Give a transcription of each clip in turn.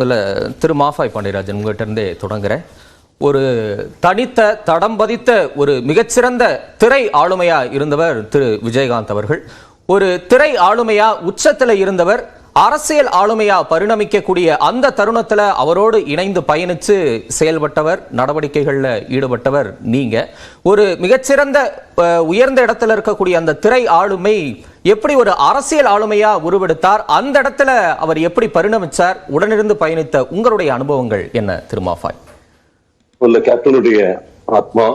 இல்லை திரு மாஃபாய் பாண்டியராஜன், உங்கள்கிட்ட இருந்தே தொடங்குறேன். ஒரு தனித்த தடம் பதித்த ஒரு மிகச்சிறந்த திரை ஆளுமையா இருந்தவர் திரு விஜயகாந்த் அவர்கள். ஒரு திரை ஆளுமையா உச்சத்தில் இருந்தவர் அரசியல் ஆளுமையா பரிணமிக்கக்கூடிய அந்த தருணத்துல அவரோடு இணைந்து பயணிச்சு செயல்பட்டவர், நடவடிக்கைகள்ல ஈடுபட்டவர் நீங்க. ஒரு மிகச்சிறந்த உயர்ந்த இடத்துல இருக்கக்கூடிய அந்த திரை ஆளுமை எப்படி ஒரு அரசியல் ஆளுமையா உருவெடுத்தார், அந்த இடத்துல அவர் எப்படி பரிணமிச்சார், உடனிருந்து பயணித்த உங்களுடைய அனுபவங்கள் என்ன திரு மாஃபாய்? கேப்டனுடைய ஆத்மா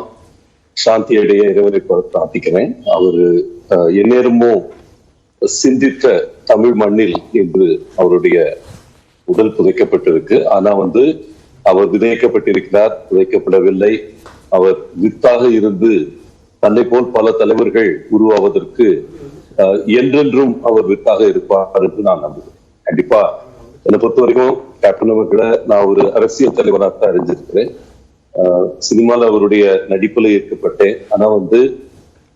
சாந்தி அடைய இறைவனை பிரார்த்திக்கிறேன். அவரு எந்நேரமோ சிந்தித்த தமிழ் மண்ணில் இன்று அவருடைய உடல் புதைக்கப்பட்டிருக்கு. ஆனா அவர் விதைக்கப்பட்டிருக்கிறார், புதைக்கப்படவில்லை. அவர் வித்தாக இருந்து தன்னை போல் பல தலைவர்கள் உருவாவதற்கு என்றென்றும் அவர் வித்தாக இருப்பார் என்று நான் நம்புகிறேன். கண்டிப்பா என்னை பொறுத்த வரைக்கும் கேப்டன் அவர்களை நான் ஒரு அரசியல் தலைவராக அறிஞ்சிருக்கிறேன். சினிமால அவருடைய நடிப்புல ஈர்க்கப்பட்டேன். ஆனா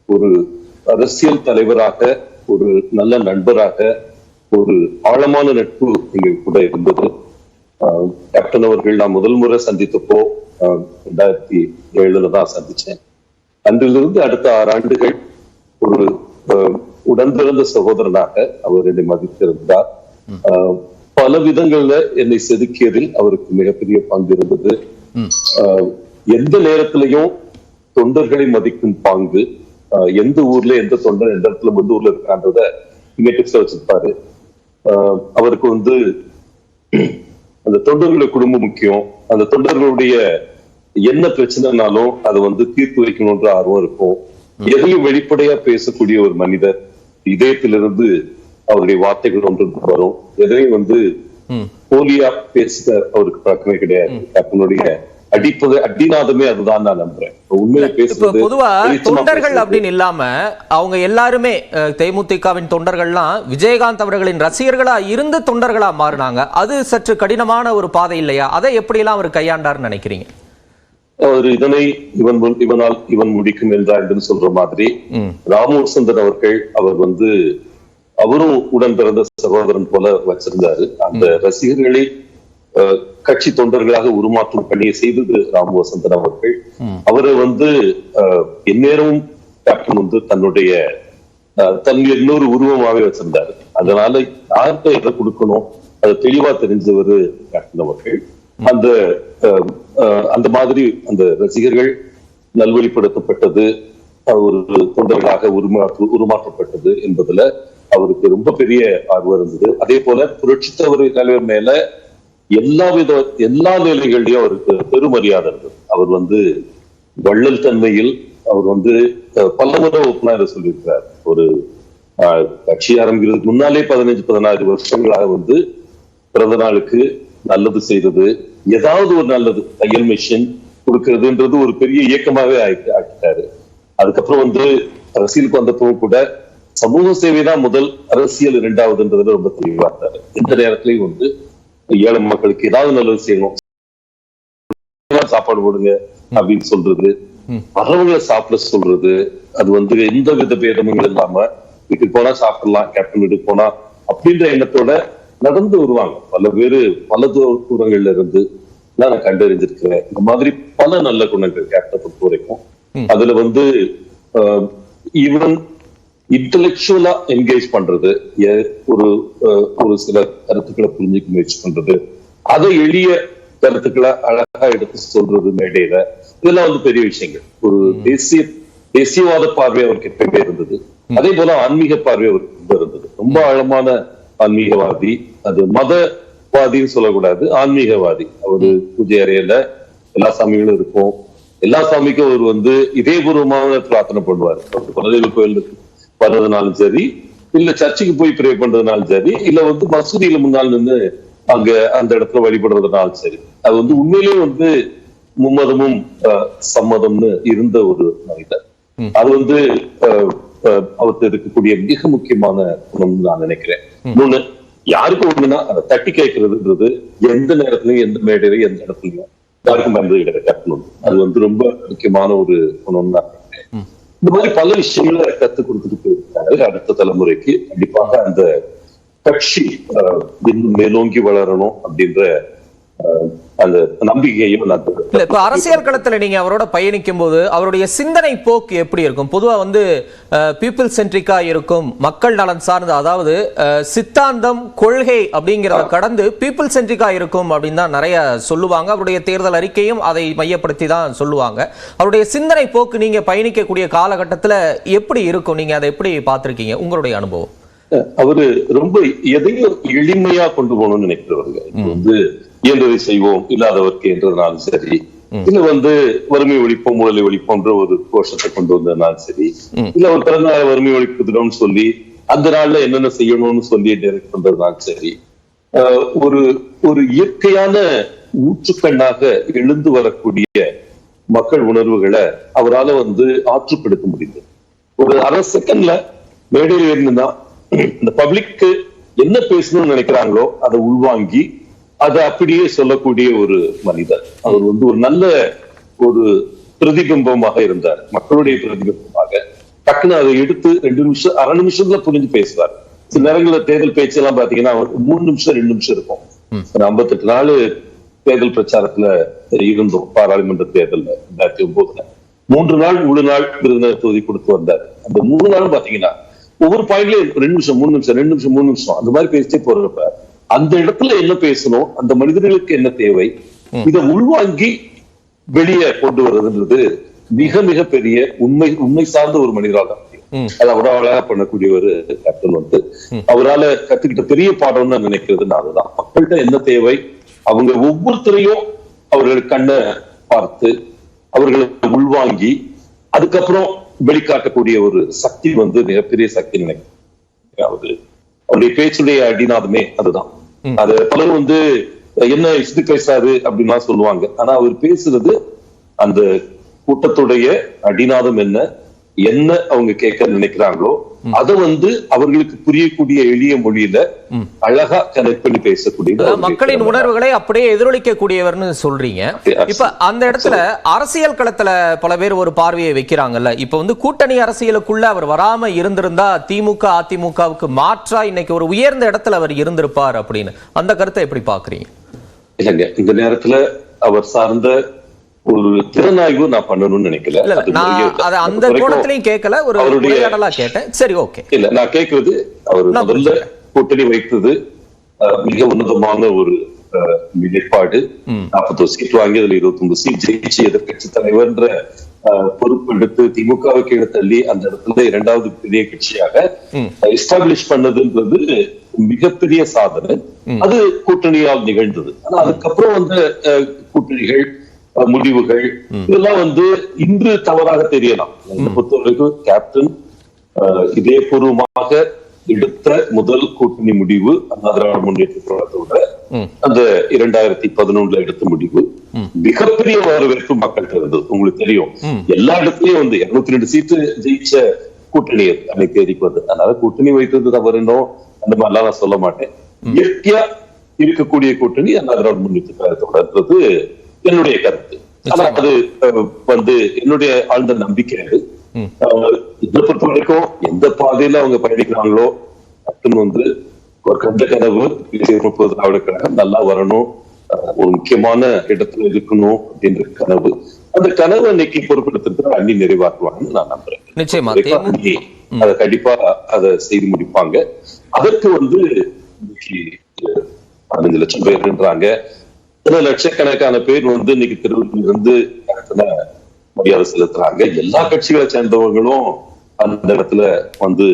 ஒரு அரசியல் தலைவராக, ஒரு நல்ல நண்பராக, ஒரு ஆழமான நட்பு எங்க கூட இருந்தது. கேப்டன் அவர்கள் நான் முதல் முறை சந்தித்தப்போ 2007 தான் சந்திச்சேன். அன்றிலிருந்து அடுத்த 6 ஆண்டுகள் ஒரு உடன்பிறந்த சகோதரனாக அவர் என்னை மதித்திருந்தார். பல விதங்கள்ல என்னை செதுக்கியதில் அவருக்கு மிகப்பெரிய பங்கு இருந்தது. எந்த நேரத்திலையும் தொண்டர்களை மதிக்கும் பாங்கு, எந்த ஊர்ல எந்த தொண்டர் எந்த இடத்துல எந்த ஊர்ல இருக்கான்றத இமேட்டிக்ஸ்ல வச்சிருப்பாரு. அவருக்கு அந்த தொண்டர்களுடைய குடும்பம் முக்கியம். அந்த தொண்டர்களுடைய என்ன பிரச்சனைனாலும் அதை தீர்த்து வைக்கணும்ன்ற ஆர்வம் இருக்கும். எதையும் வெளிப்படையா பேசக்கூடிய ஒரு மனிதர். இதயத்திலிருந்து அவருடைய வார்த்தைகள் ஒன்று வரும். எதையும் போலியா பேச அவருக்கு பழக்கமே கிடையாது. அவனுடைய அடிநாதமே அதுதான் நான் நம்புறேன். பொதுவா தொண்டர்கள் அப்படின்னு இல்லாம அவங்க எல்லாருமே தேமுதிகவின் தொண்டர்கள்லாம் விஜயகாந்த் அவர்களின் ரசிகர்களா இருந்து தொண்டர்களா மாறினாங்க. அது சற்று கடினமான ஒரு பாதை இல்லையா? அதை எப்படி எல்லாம் அவர் கையாண்டார்னு நினைக்கிறீங்க? அவர் இதனை இவன் முடிக்கும் என்றார் என்று சொல்ற மாதிரி ராமோசந்தன் அவர்கள் அவரும் உடன் பிறந்த சகோதரன் போல வச்சிருந்தாரு. அந்த ரசிகர்களை கட்சி தொண்டர்களாக உருமாற்றும் பணியை செய்தது ராமவசந்தன் அவர்கள். அவரை எந்நேரமும் கேப்டன் தன்னுடைய இன்னொரு உருவமாவே வச்சிருந்தாரு. அதனால யார்கிட்ட எதை கொடுக்கணும் அதை தெளிவா தெரிஞ்சவர் கேப்டன் அவர்கள். அந்த மாதிரி அந்த ரசிகர்கள் நல்வழிப்படுத்தப்பட்டது, ஒரு தொண்டர்களாக உருமாற்றப்பட்டது என்பதுல அவருக்கு ரொம்ப பெரிய ஆர்வம் இருந்தது. அதே போல புரட்சி தலைவர் மேல எல்லா நிலைகள்லயும் அவருக்கு பெருமரியாதை இருந்தது. அவர் வள்ளல் தன்மையில் அவர் பல முறை ஓப்பனா சொல்லியிருக்கிறார். ஒரு கட்சி ஆரம்பிக்கிறதுக்கு முன்னாலே 15-16 வருஷங்களாக பிறந்த நாளுக்கு நல்லது செய்தது, ஏதாவது ஒரு நல்லது தையல் மிஷின் கொடுக்கறதுன்றது ஒரு பெரிய இயக்கமாவே ஆக்கிட்டாரு. அதுக்கப்புறம் அரசியலுக்கு வந்தப்பவும் கூட சமூக சேவை தான் முதல், அரசியல் 2வதுன்றதுல ரொம்ப தெளிவா இருந்தாரு. எந்த நேரத்திலையும் ஏழை மக்களுக்கு ஏதாவது நல்லது செய்யணும், சாப்பாடு போடுங்க அப்படின்னு சொல்றது, வரவங்களை சாப்பிட சொல்றது, அது எந்த வித பேதமும் இல்லாம வீட்டுக்கு போனா சாப்பிடலாம், கேப்டன் வீட்டுக்கு போனா அப்படின்ற எண்ணத்தோட நடந்து வருவாங்க. பல பேரு பல தூரங்கள்ல இருந்து நான் கண்டறிஞ்சிருக்கிறேன். இந்த மாதிரி பல நல்ல குணங்கள் கேப்டனை பொறுத்த வரைக்கும். அதுல ஈவன் இன்டலெக்சுவலா என்கேஜ் பண்றது, ஒரு சில கருத்துக்களை புரிஞ்சுக்க முயற்சி பண்றது, அதை எளிய கருத்துக்களை அழகா எடுத்து சொல்றது மேடையில, இதெல்லாம் பெரிய விஷயங்கள். ஒரு தேசியவாத பார்வை அவருக்கு எப்பயுமே இருந்தது. அதே போல ஆன்மீக பார்வை அவருக்கு இருந்தது. ரொம்ப ஆழமான ஆன்மீகவாதி. அது மதவாதின்னு சொல்லக்கூடாது, ஆன்மீகவாதி. அவரு பூஜை அறையில எல்லா சாமிகளும் இருக்கும். எல்லா சாமிக்கும் அவர் இதயபூர்வமான பிரார்த்தனை பண்ணுவாரு. குலதெய்வ கோயிலுக்கு வர்றதுனாலும் சரி, இல்ல சர்ச்சுக்கு போய் ப்ரே பண்றதுனாலும் சரி, இல்ல மசூதியில முன்னால் நின்று அங்க அந்த இடத்துல வழிபடுறதுனாலும் சரி, அது உண்மையிலேயே மும்மதமும் சம்மதம்னு இருந்த ஒரு மனிதர். அது அவருக்கு இருக்கக்கூடிய மிக முக்கியமான குணம்னு நான் நினைக்கிறேன். இன்னொன்னு, யாருக்கும் ஒண்ணுன்னா அதை தட்டி கேட்கறதுன்றது எந்த நேரத்திலையும் எந்த மேடையிலையும் எந்த இடத்துலயும் யாருக்கும் பயன்படுத்தி கிடையாது. அது ரொம்ப முக்கியமான ஒரு குணம்னு நான் நினைக்கிறேன். இந்த மாதிரி பல விஷயங்களை கத்துக் கொடுத்துட்டு போயிருக்காரு. அடுத்த தலைமுறைக்கு. கண்டிப்பாக அந்த கட்சி இன்னும் மேலோங்கி வளரணும் அப்படின்ற அந்த நம்பிக்கையும் நான் இல்ல இப்ப அரசியல் களத்துல நீங்க அவரோட பயணிக்கும் போது அவருடைய சிந்தனை போக்கு எப்படி இருக்கும்? பொதுவா வந்து பீப்புள் சென்ட்ரிக்கா இருக்கும், மக்கள் நலன் சார்ந்த, அதாவது சித்தாந்தம் கொள்கை அப்படிங்கிறத கடந்து பீப்புள் சென்ட்ரிக்கா இருக்கும் அப்படின்னு தான் நிறைய சொல்லுவாங்க. அவருடைய தேர்தல் அறிக்கையும் அதை மையப்படுத்தி தான் சொல்லுவாங்க. அவருடைய சிந்தனை போக்கு நீங்க பயணிக்கக்கூடிய காலகட்டத்துல எப்படி இருக்கும்? நீங்க அதை எப்படி பார்த்திருக்கீங்க, உங்களுடைய அனுபவம்? அவரு ரொம்ப எதையும் எளிமையா கொண்டு போகணும்னு நினைக்கிறவர்கள். வந்து இயன்றதை செய்வோம், இல்லாதவர்க்கு என்றதுனாலும் சரி, இல்ல வந்து வறுமை ஒழிப்போம் ஊழலை ஒழிப்போன்ற ஒரு கோஷத்தை கொண்டு வந்ததுனாலும் சரி, இல்ல ஒரு பிறந்தநாள் வறுமை ஒழிப்புன்னு சொல்லி அந்த நாள்ல என்னென்ன செய்யணும்னு சொல்லி டைரக்ட் பண்றதுனாலும் சரி, ஒரு ஒரு இயற்கையான ஊற்றுக்கண்ணாக எழுந்து வரக்கூடிய மக்கள் உணர்வுகளை அவரால் வந்து ஆற்றுப்படுத்த முடியுது. ஒரு அரை செகண்ட்ல மேடையில் இருந்தா இந்த பப்ளிக்கு என்ன பேசணும்னு நினைக்கிறாங்களோ அதை உள்வாங்கி அதை அப்படியே சொல்லக்கூடிய ஒரு மனிதர். அவர் வந்து ஒரு நல்ல ஒரு பிரதிபிம்பமாக இருந்தார், மக்களுடைய பிரதிபிம்பமாக. டக்குன்னு அதை எடுத்து 2 நிமிஷம் 1/2 நிமிஷத்துல புரிஞ்சு பேசுவார். சில நேரங்களில் தேர்தல் பேச்சு எல்லாம் பாத்தீங்கன்னா 3 நிமிஷம் 2 நிமிஷம் இருக்கும். 58 நாள் தேர்தல் பிரச்சாரத்துல இருந்தோம். பாராளுமன்ற தேர்தல் 2009 3 நாள் முழு நாள் விருதுநகர் தொகுதி கொடுத்து வந்தார். அந்த 3 நாளும் பாத்தீங்கன்னா ஒவ்வொரு பாயிண்ட்லயும் 2 நிமிஷம் 3 நிமிஷம் 2 நிமிஷம் 3 நிமிஷம் அந்த மாதிரி பேசிட்டே போறப்ப அந்த இடத்துல என்ன பேசணும், அந்த மனிதர்களுக்கு என்ன தேவை, இதை உள்வாங்கி வெளியே கொண்டு வருதுன்றது மிக மிக பெரிய உண்மை சார்ந்த ஒரு மனிதராக தான் முடியும். அதை அவ்வளவு அழகா பண்ணக்கூடிய ஒரு கேப்டன் வந்து அவரால் கத்துக்கிட்ட பெரிய பாடம்னு நான் நினைக்கிறது. அதுதான் மக்கள்கிட்ட என்ன தேவை, அவங்க ஒவ்வொருத்தரையும் அவர்கள் கண்ணை பார்த்து அவர்களை உள்வாங்கி அதுக்கப்புறம் வெளிக்காட்டக்கூடிய ஒரு சக்தி வந்து மிகப்பெரிய சக்தி நினைக்கிறேன். அவருடைய பேச்சுடைய அடிநாதமே அதுதான். அது பலரும் வந்து என்ன இஷ்டு பேசாரு அப்படின்னா சொல்லுவாங்க. ஆனா அவர் பேசுறது அந்த கூட்டத்துடைய அடிநாதம் என்ன அவங்க கேட்க நினைக்கிறாங்களோ அதை வந்து அவர்களுக்கு புரியக்கூடிய எளிய மொழியில அழகா கனெக்ட் பண்ணி பேசக்கூடிய மக்களின் உணர்வுகளை அப்படியே எதிரொலிக்கக்கூடியவர்னு சொல்றீங்க. இப்ப அந்த இடத்துல அரசியல் களத்துல பல பேர் ஒரு பார்வையை வைக்கிறாங்கல்ல. இப்ப வந்து கூட்டணி அரசியலுக்குள்ள அவர் வராம இருந்திருந்தா திமுக அதிமுகவுக்கு மாற்றா இன்னைக்கு ஒரு உயர்ந்த இடத்துல அவர் இருந்திருப்பார் அப்படின்னு, அந்த கருத்தை எப்படி பாக்குறீங்க? இல்லைங்க, இந்த நேரத்துல அவர் சார்ந்த ஒரு திறனாய்வு நான் பண்ணணும்னு நினைக்கல. அந்த கோணத்திலையும் கேட்கல, ஒரு உரையாடலா கேட்டேன். சரி, ஓகே. இல்ல நான் கேட்கிறது அவர் முதல்ல கூட்டணி வைத்தது மிக உன்னதமான ஒரு நிலைப்பாடு. 41 சீட் வாங்கி அதுல 29 சீட் ஜெயிச்சு எதிர்கட்சி தலைவர்ன்ற பொறுப்பு எடுத்து திமுகவுக்கு தள்ளி அந்த இடத்துல 2வது பெரிய கட்சியாக எஸ்டாப்ளிஷ் பண்ணதுன்றது மிகப்பெரிய சாதனை. அது கூட்டணியால் நிகழ்ந்தது. ஆனா அதுக்கப்புறம் வந்து கூட்டணிகள் முடிவுகள் இதெல்லாம் வந்து இன்று தவறாக தெரியலாம். பொறுத்தவரைக்கும் கேப்டன் இதயபூர்வமாக எடுத்த முதல் கூட்டணி முடிவு அண்ணா திராவிட முன்னேற்ற கழகத்தோட அந்த 2011 எடுத்த முடிவு மிகப்பெரிய வரவேற்பு மக்கள்கிட்ட இருந்தது. உங்களுக்கு தெரியும், எல்லா இடத்துலயும் வந்து 202 சீட்டு ஜெயிச்ச கூட்டணி அன்னைக்கு தேதிக்கு வந்து. அதனால கூட்டணி வைத்தது தவறுனோ அந்த மாதிரிலாம் நான் சொல்ல மாட்டேன். இயற்கையா இருக்கக்கூடிய கூட்டணி அண்ணா திராவிட முன்னேற்ற கழகத்தோடன்றது என்னுடைய கருத்து. ஆனா அது வந்து என்னுடைய ஆழ்ந்த நம்பிக்கை. இதை பொறுத்த வரைக்கும் எந்த பாதையில அவங்க பயணிக்கிறாங்களோ வந்து ஒரு கண்ட கனவு திராவிட கழகம் நல்லா வரணும், ஒரு முக்கியமான இடத்துல இருக்கணும் அப்படின்ற கனவு. அந்த கனவு அன்னைக்கு பொறுப்பெடுத்து அண்ணி நிறைவாக்குவாங்கன்னு நான் நம்புறேன். நிச்சயமா அதை கண்டிப்பா அதை செய்து முடிப்பாங்க. அதற்கு வந்து 15 லட்சம் பேருன்றாங்க. லட்சக்கணக்கான பேர் வந்து இன்னைக்கு தெருவில் இருந்து மரியாதை செலுத்துறாங்க. எல்லா கட்சிகளை சேர்ந்தவர்களும் அந்த இடத்துல வந்து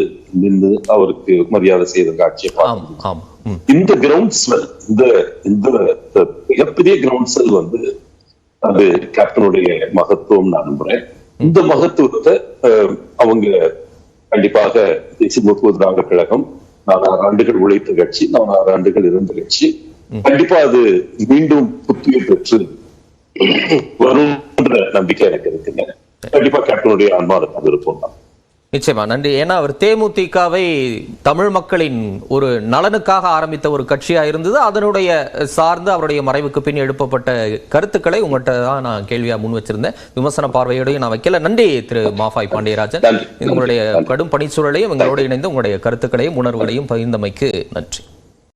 நின்று அவருக்கு மரியாதை செய்த காட்சியை பார்க்கணும். இந்த கிரவுண்ட் ஸ்வெல், இந்த மிகப்பெரிய கிரவுண்ட் ஸ்வெல் வந்து அது கேப்டனுடைய மகத்துவம் நான் நம்புறேன். இந்த மகத்துவத்தை அவங்க கண்டிப்பாக தேசிய முற்போக்கு திராவிட கழகம் 4 ஆண்டுகள் உழைத்த கட்சி, 4 ஆண்டுகள் இருந்த கட்சி, கண்டிப்பா அது மீண்டும் புத்துயிர் பெற்று வரும் நம்பிக்கை எனக்கு இருக்குங்க. கண்டிப்பா கேப்டனுடைய ஆன்மாவுக்கு விருப்பம் தான். நிச்சயமா, நன்றி. ஏன்னா அவர் தேமுதிகவை தமிழ் மக்களின் ஒரு நலனுக்காக ஆரம்பித்த ஒரு கட்சியா இருந்தது. அதனுடைய சார்ந்து அவருடைய மறைவுக்கு பின் எழுப்பப்பட்ட கருத்துக்களை உங்கள்கிட்ட தான் நான் கேள்வியா முன் வச்சிருந்தேன். விமர்சன பார்வையோடையும் நான் வைக்கல. நன்றி திரு மாஃபாய் பாண்டியராஜன். உங்களுடைய கடும் பணிச்சூழலையும் எங்களோடு இணைந்து உங்களுடைய கருத்துக்களையும் உணர்வுகளையும் பகிர்ந்தமைக்கு நன்றி.